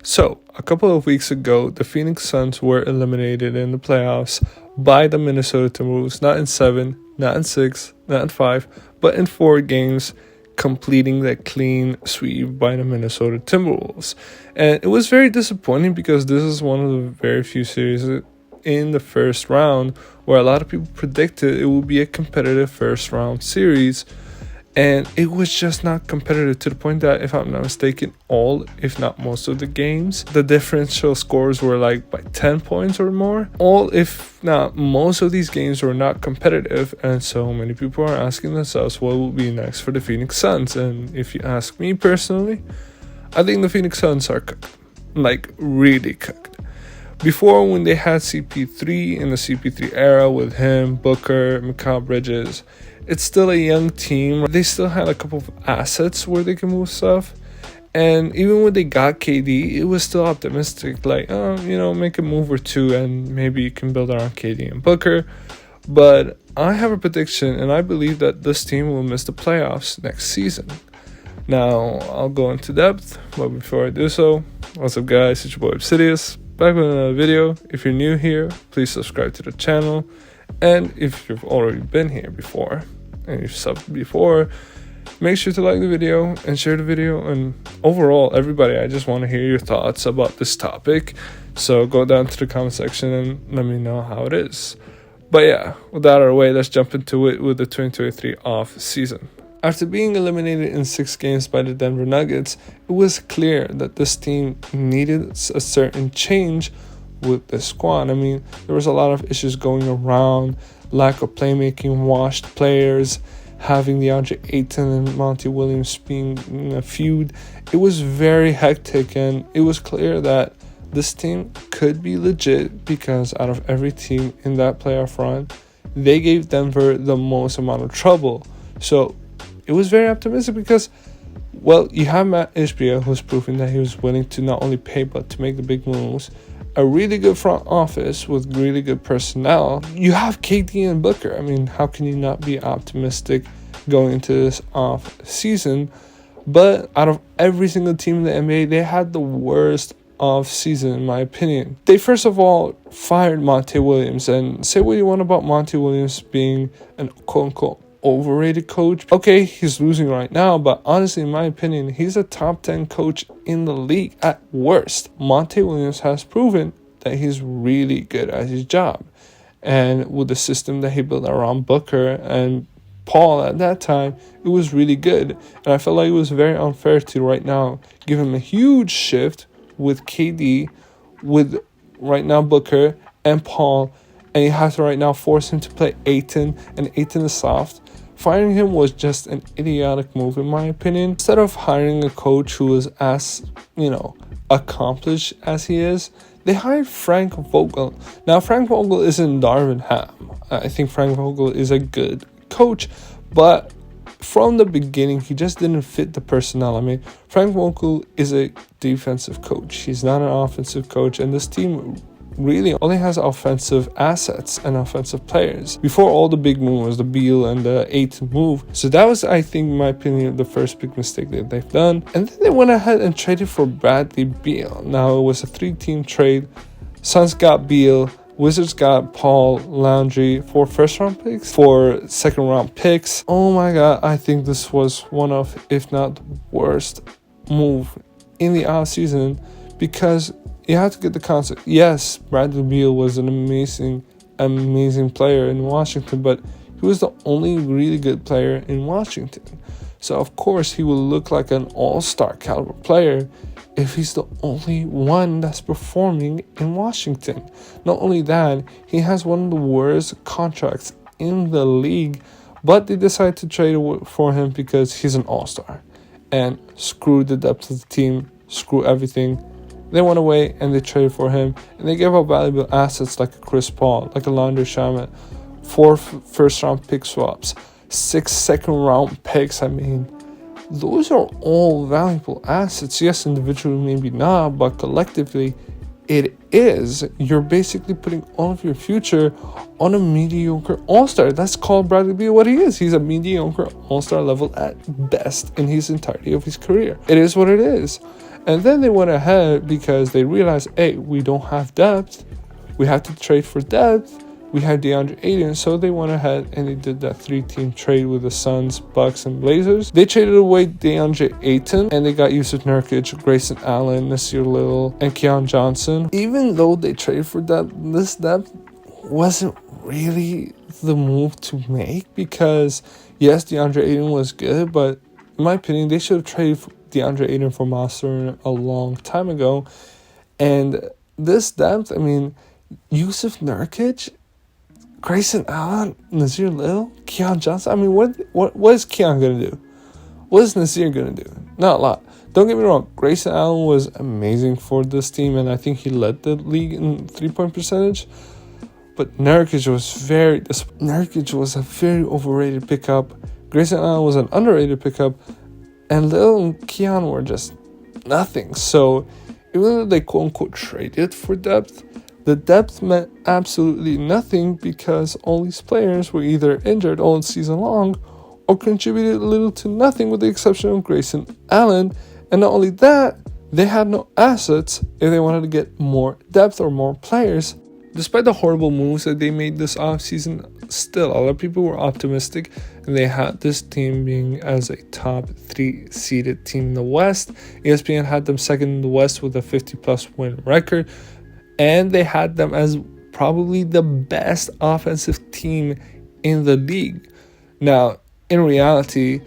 So, a couple of weeks ago, the Phoenix Suns were eliminated in the playoffs by the Minnesota Timberwolves, not in 7, not in 6, not in 5, but in 4 games, completing that clean sweep by the Minnesota Timberwolves. And it was very disappointing because this is one of the very few series in the first round where a lot of people predicted it would be a competitive first round series. And it was just not competitive to the point that, if I'm not mistaken, all, if not most of the games, the differential scores were like by 10 points or more. All, if not most of these games were not competitive. And so many people are asking themselves, what will be next for the Phoenix Suns? And if you ask me personally, I think the Phoenix Suns are cooked. Like, really cooked. Before, when they had CP3 in the CP3 era with him, Booker, Mikal Bridges, it's still a young team. They still had a couple of assets where they can move stuff. And even when they got KD, it was still optimistic. Like, make a move or two and maybe you can build around KD and Booker. But I have a prediction, and I believe that this team will miss the playoffs next season. Now, I'll go into depth, but before I do so, what's up guys, it's your boy Absidious, back with another video. If you're new here, please subscribe to the channel. And if you've already been here before, and you've subbed before, make sure to like the video and share the video. And overall, everybody, I just want to hear your thoughts about this topic. So go down to the comment section and let me know how it is. But yeah, with that out of the way, let's jump into it with the 2023 off season. After being eliminated in 6 games by the Denver Nuggets, it was clear that this team needed a certain change with the squad. I mean, there was a lot of issues going around, lack of playmaking, washed players, having DeAndre Ayton and Monty Williams being in a feud. It was very hectic, and it was clear that this team could be legit because out of every team in that playoff run, they gave Denver the most amount of trouble. So it was very optimistic because, well, you have Matt Ishbia, who's proving that he was willing to not only pay but to make the big moves. A really good front office with really good personnel. You have KD and Booker. I mean, how can you not be optimistic going into this off season? But out of every single team in the NBA, they had the worst off season, in my opinion. They first of all fired Monty Williams, and say what you want about Monty Williams being an quote-unquote overrated coach. Okay, he's losing right now, but honestly, in my opinion, he's a top 10 coach in the league at worst. Monty Williams has proven that he's really good at his job, and with the system that he built around Booker and Paul at that time, it was really good. And I felt like it was very unfair to right now give him a huge shift with KD, with right now Booker and Paul, and you have to right now force him to play Ayton, and Ayton is soft. Firing him was just an idiotic move, in my opinion. Instead of hiring a coach who is as, accomplished as he is, they hired Frank Vogel. Now, Frank Vogel isn't Darvin Ham. I think Frank Vogel is a good coach, but from the beginning, he just didn't fit the personnel. I mean, Frank Vogel is a defensive coach. He's not an offensive coach, and this team really only has offensive assets and offensive players. Before all the big moves, the Beal and the 8th move. So that was, I think, in my opinion, the first big mistake that they've done. And then they went ahead and traded for Bradley Beal. Now, it was a 3-team trade. Suns got Beal. Wizards got Paul, Landry, 4 first-round picks, 4 second-round picks. Oh my God, I think this was one of, if not the worst move in the offseason, because you have to get the concept. Yes, Bradley Beal was an amazing player in Washington, but he was the only really good player in Washington. So, of course, he will look like an all-star caliber player if he's the only one that's performing in Washington. Not only that, he has one of the worst contracts in the league, but they decided to trade for him because he's an all-star. And screw the depth of the team, screw everything. They went away and they traded for him, and they gave up valuable assets like a Chris Paul, like a Landry Shamet, 4 first-round pick swaps, 6 second-round picks. I mean, those are all valuable assets. Yes, individually maybe not, but collectively it is. You're basically putting all of your future on a mediocre all-star. That's called Bradley Beal what he is. He's a mediocre all-star level at best in his entirety of his career. It is what it is. And then they went ahead because they realized, hey, we don't have depth. We have to trade for depth. We have DeAndre Ayton, so they went ahead and they did that 3-team trade with the Suns, Bucks, and Blazers. They traded away DeAndre Ayton, and they got Jusuf Nurkic, Grayson Allen, Nasir Little, and Keon Johnson. Even though they traded for depth, this depth wasn't really the move to make because, yes, DeAndre Ayton was good, but in my opinion, they should have traded DeAndre Ayton for Monster a long time ago. And this depth, I mean, Jusuf Nurkic, Grayson Allen, Nasir Little, Keon Johnson. I mean, what is Keon going to do? What is Nasir going to do? Not a lot. Don't get me wrong. Grayson Allen was amazing for this team, and I think he led the league in three-point percentage. But Nurkic was a very overrated pickup. Grayson Allen was an underrated pickup. And Lil and Keon were just nothing. So even though they quote-unquote traded for depth, the depth meant absolutely nothing because all these players were either injured all season long or contributed little to nothing with the exception of Grayson Allen. And not only that, they had no assets if they wanted to get more depth or more players. Despite the horrible moves that they made this offseason, still a lot of people were optimistic and they had this team being as a top 3 seeded team in the West. ESPN had them second in the West with a 50+ win record, and they had them as probably the best offensive team in the league. Now, in reality,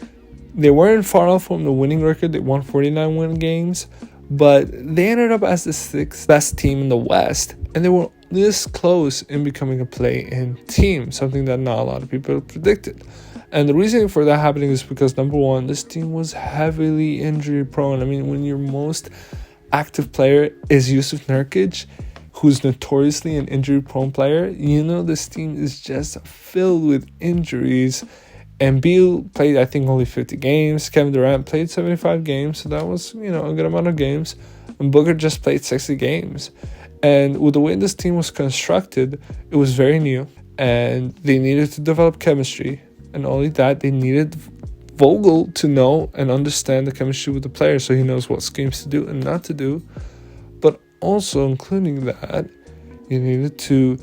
they weren't far off from the winning record. They won 49 win games, but they ended up as the 6th best team in the West, and they were this close in becoming a play-in team, something that not a lot of people predicted. And the reason for that happening is because, number one, this team was heavily injury prone. I mean, when your most active player is Jusuf Nurkic, who's notoriously an injury prone player, you know this team is just filled with injuries. And Beal played, I think, only 50 games. Kevin Durant played 75 games, so that was, a good amount of games. And Booker just played 60 games. And with the way this team was constructed, it was very new. And they needed to develop chemistry. And only that, they needed Vogel to know and understand the chemistry with the players so he knows what schemes to do and not to do. But also, including that, you needed to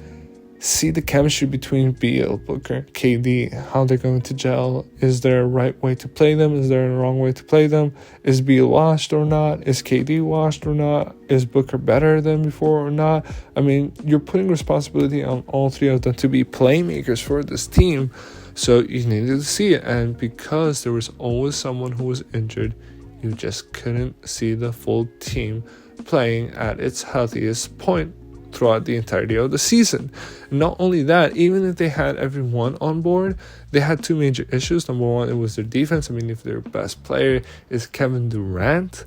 see the chemistry between Beal, Booker, KD, how they're going to gel. Is there a right way to play them? Is there a wrong way to play them? Is Beal washed or not? Is KD washed or not? Is Booker better than before or not? I mean, you're putting responsibility on all three of them to be playmakers for this team. So you needed to see it. And because there was always someone who was injured, you just couldn't see the full team playing at its healthiest point throughout the entirety of the season. Not only that, even if they had everyone on board, they had two major issues. Number one, it was their defense. I mean, if their best player is Kevin Durant,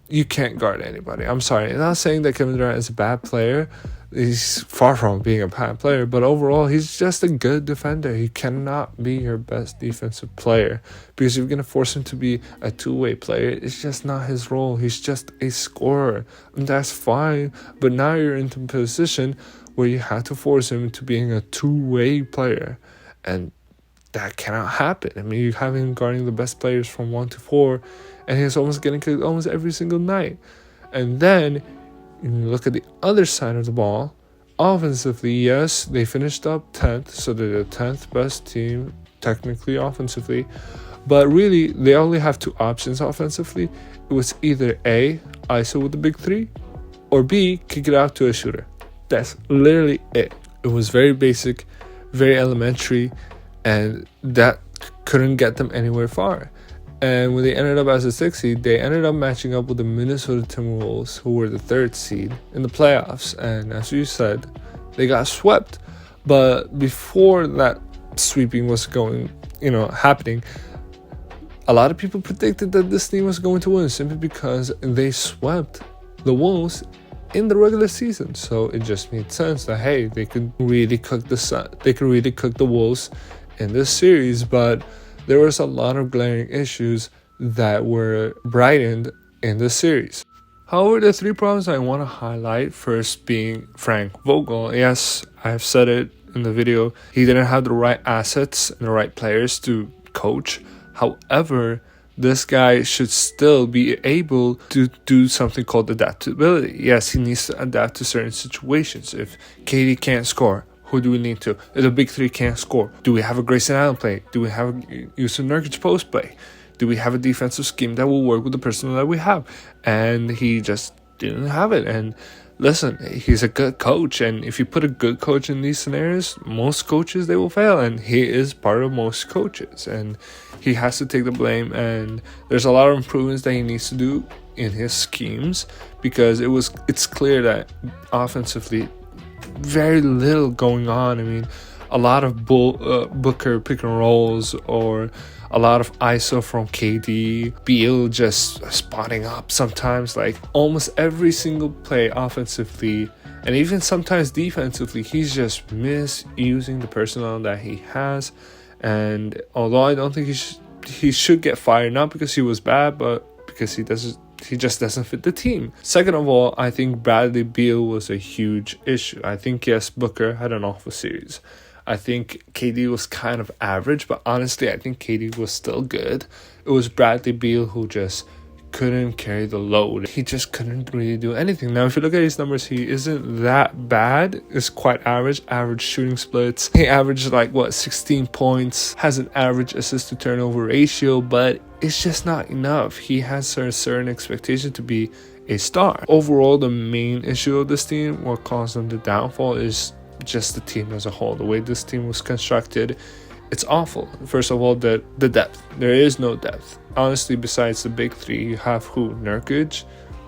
you can't guard anybody. I'm sorry. I'm not saying that Kevin Durant is a bad player. He's far from being a bad player, but overall, he's just a good defender. He cannot be your best defensive player because if you're going to force him to be a two-way player, it's just not his role. He's just a scorer, and that's fine. But now you're into a position where you have to force him into being a two-way player, and that cannot happen. I mean, you have him guarding the best players from 1 to 4, and he's almost getting kicked almost every single night. And then you look at the other side of the ball. Offensively, yes, they finished up 10th, so they're the 10th best team technically offensively. But really, they only have two options offensively. It was either A, ISO with the big three, or B, kick it out to a shooter. That's literally it. It was very basic, very elementary, and that couldn't get them anywhere far. And when they ended up as a 6th seed, they ended up matching up with the Minnesota Timberwolves, who were the 3rd seed in the playoffs. And as you said, they got swept. But before that sweeping was happening, a lot of people predicted that this team was going to win simply because they swept the Wolves in the regular season. So it just made sense that, hey, they could really cook the Wolves in this series. But there was a lot of glaring issues that were brightened in the series. However, the 3 problems I want to highlight, first being Frank Vogel. Yes, I've said it in the video. He didn't have the right assets and the right players to coach. However, this guy should still be able to do something called adaptability. Yes, he needs to adapt to certain situations. If KD can't score, who do we need to? If the big three can't score, do we have a Grayson Allen play? Do we have a Yusuf Nurkic post play? Do we have a defensive scheme that will work with the personnel that we have? And he just didn't have it. And listen, he's a good coach, and if you put a good coach in these scenarios, most coaches, they will fail, and he is part of most coaches, and he has to take the blame. And there's a lot of improvements that he needs to do in his schemes, because it's clear that offensively very little going on. I mean, a lot of Booker pick and rolls, or a lot of ISO from KD, Beal just spotting up sometimes. Like almost every single play offensively, and even sometimes defensively, he's just misusing the personnel that he has. And although I don't think he should get fired, not because he was bad, but because he just doesn't fit the team. Second of all, I think Bradley Beal was a huge issue. I think, yes, Booker had an awful series. I think KD was kind of average, but honestly, I think KD was still good. It was Bradley Beal who just couldn't carry the load. He just couldn't really do anything. Now, if you look at his numbers, he isn't that bad. It's quite average shooting splits. He averaged 16 points, has an average assist to turnover ratio, but it's just not enough. He has a certain expectation to be a star. Overall, the main issue of this team, what caused them the downfall, is just the team as a whole. The way this team was constructed, it's awful. First of all, the depth. There is no depth. Honestly, besides the big three, you have who? Nurkic?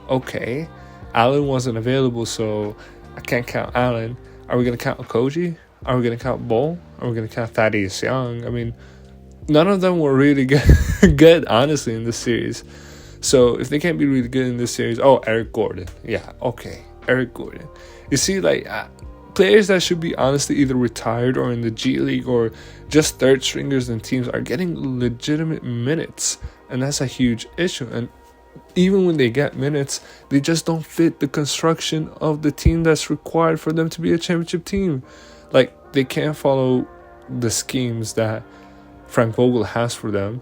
Okay. Allen wasn't available, so I can't count Allen. Are we going to count Okogie? Are we going to count Bol? Are we going to count Thaddeus Young? I mean, none of them were really good, honestly, in this series. So if they can't be really good in this series, Eric Gordon. Yeah, okay. Eric Gordon. You see, players that should be honestly either retired or in the G League or just third stringers in teams are getting legitimate minutes, and that's a huge issue. And even when they get minutes, they just don't fit the construction of the team that's required for them to be a championship team. They can't follow the schemes that Frank Vogel has for them,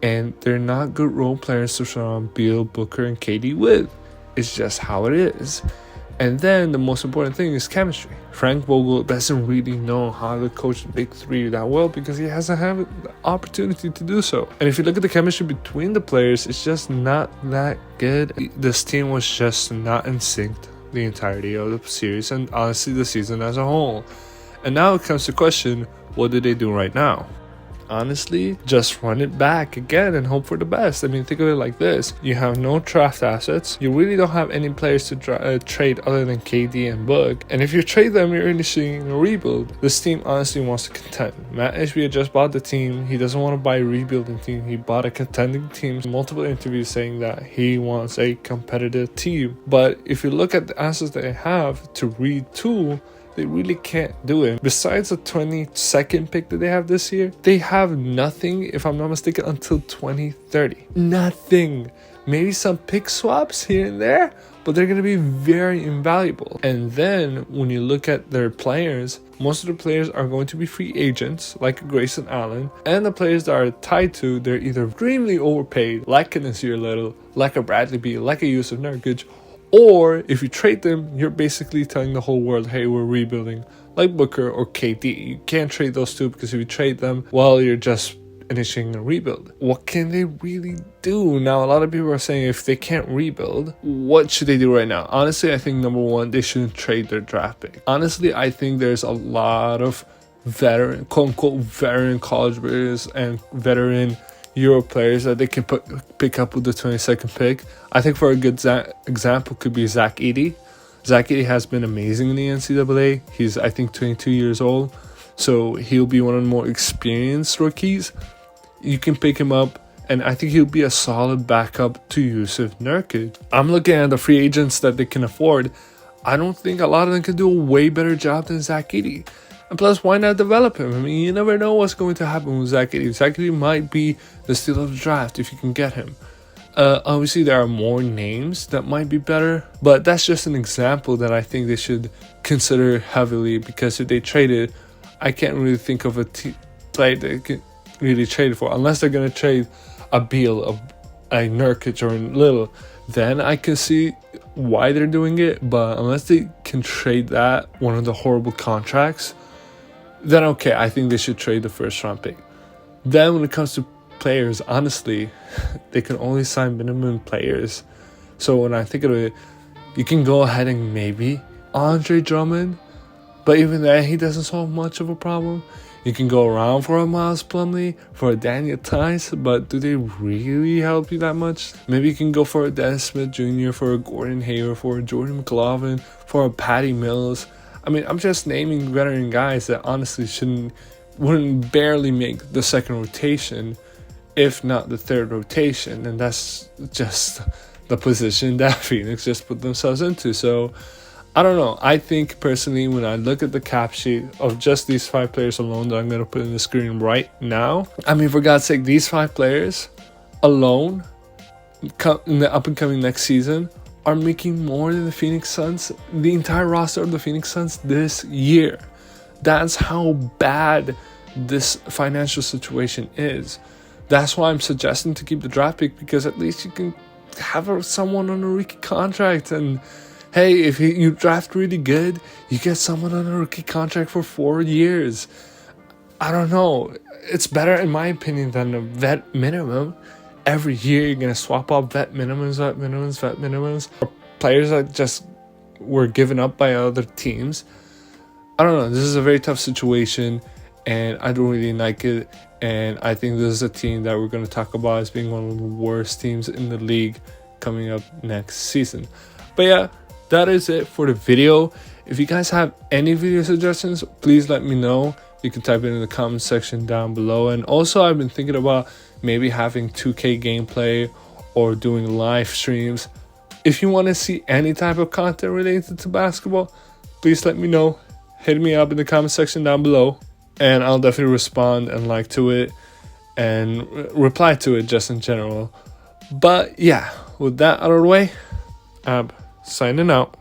and they're not good role players to surround Beal, Booker, and KD with. It's just how it is. And then the most important thing is chemistry. Frank Vogel doesn't really know how to coach the big three that well because he hasn't had the opportunity to do so. And if you look at the chemistry between the players, it's just not that good. This team was just not in sync the entirety of the series and honestly the season as a whole. And now it comes to question, what do they do right now? Honestly, just run it back again and hope for the best. I mean, think of it like this. You have no draft assets. You really don't have any players to trade other than KD and Book. And if you trade them, you're initiating a rebuild. This team honestly wants to contend. Matt Ishbia just bought the team. He doesn't want to buy a rebuilding team. He bought a contending team. Multiple interviews saying that he wants a competitive team. But if you look at the assets that they have to retool, they really can't do it. Besides the 22nd pick that they have this year, they have nothing, if I'm not mistaken, until 2030. Nothing. Maybe some pick swaps here and there, but they're going to be very invaluable. And then when you look at their players, most of the players are going to be free agents, like Grayson Allen, and the players that are tied to, they're either extremely overpaid, like a Nasir Little, like a Bradley Beal, like a Yusuf Nurkic, or if you trade them, you're basically telling the whole world, hey, we're rebuilding, like Booker or KD. You can't trade those two because if you trade them, well, you're just initiating a rebuild. What can they really do? Now, a lot of people are saying if they can't rebuild, what should they do right now? Honestly, I think number one, they shouldn't trade their draft pick. Honestly, I think there's a lot of veteran, quote-unquote, veteran college players and veteran Euro players that they can pick up with the 22nd pick. I think for a good example could be Zach Edey. Zach Edey has been amazing in the NCAA. He's, I think, 22 years old. So he'll be one of the more experienced rookies. You can pick him up, and I think he'll be a solid backup to Yusuf Nurkic. I'm looking at the free agents that they can afford. I don't think a lot of them can do a way better job than Zach Edey. And plus, why not develop him? I mean, you never know what's going to happen with Zach Edey. Zach Edey might be the steal of the draft if you can get him. Obviously, there are more names that might be better, but that's just an example that I think they should consider heavily, because if they trade it, I can't really think of a player they can really trade it for, unless they're going to trade a Beal, a Nurkic or a Little, then I can see why they're doing it. But unless they can trade that, one of the horrible contracts, then okay, I think they should trade the first round pick. Then when it comes to players, honestly, they can only sign minimum players. So when I think of it, you can go ahead and maybe Andre Drummond, but even then, he doesn't solve much of a problem. You can go around for a Miles Plumlee, for a Daniel Tice, but do they really help you that much? Maybe you can go for a Dennis Smith Jr., for a Gordon Hayward, for a Jordan McLaughlin, for a Patty Mills. I mean, I'm just naming veteran guys that honestly wouldn't barely make the second rotation, if not the third rotation, and that's just the position that Phoenix just put themselves into. So I don't know. I think personally, when I look at the cap sheet of just these 5 players alone that I'm going to put in the screen right now, I mean, for God's sake, these 5 players alone in the up and coming next season are making more than the Phoenix Suns, the entire roster of the Phoenix Suns this year. That's how bad this financial situation is. That's why I'm suggesting to keep the draft pick, because at least you can have someone on a rookie contract. And hey, if you draft really good, you get someone on a rookie contract for 4 years. I don't know. It's better, in my opinion, than a vet minimum. Every year, you're going to swap up vet minimums. Or players that just were given up by other teams. I don't know. This is a very tough situation, and I don't really like it. And I think this is a team that we're going to talk about as being one of the worst teams in the league coming up next season. But yeah, that is it for the video. If you guys have any video suggestions, please let me know. You can type it in the comment section down below. And also, I've been thinking about maybe having 2K gameplay or doing live streams. If you want to see any type of content related to basketball, please let me know. Hit me up in the comment section down below, and I'll definitely respond and like to it and reply to it just in general. But yeah, with that out of the way, Ab signing out.